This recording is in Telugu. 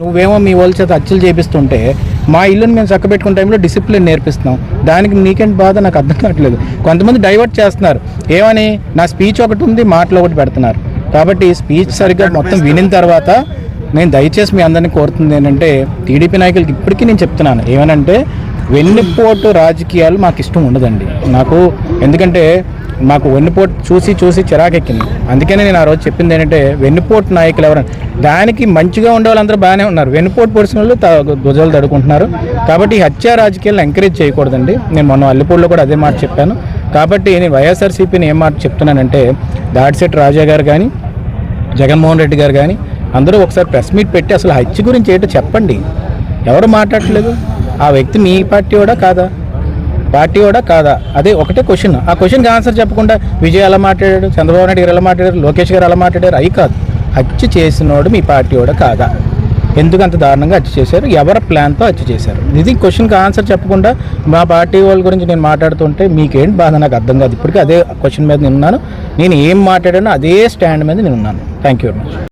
నువ్వేమో మీ వాళ్ళ చేత హత్యలు చేపిస్తుంటే మా ఇల్లుని మేము చక్కబెట్టుకునే టైంలో డిసిప్లిన్ నేర్పిస్తున్నాం. దానికి నీకేంటి బాధ నాకు అర్థం కావట్లేదు. కొంతమంది డైవర్ట్ చేస్తున్నారు. ఏమని నా స్పీచ్ ఒకటి ఉంది, మాటలు ఒకటి పెడుతున్నారు. కాబట్టి స్పీచ్ సరిగ్గా మొత్తం వినిన తర్వాత నేను దయచేసి మీ అందరినీ కోరుతుంది ఏంటంటే, టీడీపీ నాయకులకి ఇప్పటికీ నేను చెప్తున్నాను ఏమనంటే, వెన్నుపోటు రాజకీయాలు మాకు ఇష్టం ఉండదండి. నాకు ఎందుకంటే మాకు వెన్నుపోటు చూసి చూసి చిరాకెక్కింది. అందుకనే నేను ఆ రోజు చెప్పింది ఏంటంటే, వెన్నుపోటు నాయకులు ఎవరైనా దానికి మంచిగా ఉండే వాళ్ళందరూ బాగానే ఉన్నారు, వెన్నుపోటు పొడిచిన వాళ్ళు భుజాలు తడుకుంటున్నారు. కాబట్టి ఈ హత్యా రాజకీయాలను ఎంకరేజ్ చేయకూడదండి. నేను మొన్న అల్లిపూడిలో కూడా అదే మాట చెప్పాను. కాబట్టి నేను వైఎస్ఆర్సీపీని ఏం మాట చెప్తున్నానంటే, దాడిశెట్టి రాజా గారు కానీ జగన్మోహన్ రెడ్డి గారు కానీ అందరూ ఒకసారి ప్రెస్ మీట్ పెట్టి అసలు హత్య గురించి ఏంటో చెప్పండి. ఎవరు మాట్లాడట్లేదు. ఆ వ్యక్తి మీ పార్టీ కూడా కాదా, పార్టీ కూడా కాదా, అదే ఒకటే క్వశ్చన్. ఆ క్వశ్చన్కి ఆన్సర్ చెప్పకుండా విజయ్ ఎలా మాట్లాడాడు, చంద్రబాబు నాయుడు గారు ఎలా మాట్లాడారు, లోకేష్ గారు ఎలా మాట్లాడారు, అవి కాదు. హత్య చేసినోడు మీ పార్టీ కూడా కాదా, ఎందుకు అంత దారుణంగా హత్య చేశారు, ఎవరి ప్లాన్తో హత్య చేశారు, ఇది క్వశ్చన్కి ఆన్సర్ చెప్పకుండా మా పార్టీ వాళ్ళ గురించి నేను మాట్లాడుతుంటే మీకేంటి బాధ నాకు అర్థం కాదు. ఇప్పటికీ అదే క్వశ్చన్ మీద నేను ఉన్నాను. నేను ఏం మాట్లాడానో అదే స్టాండ్ మీద నేను ఉన్నాను. Thank you very much.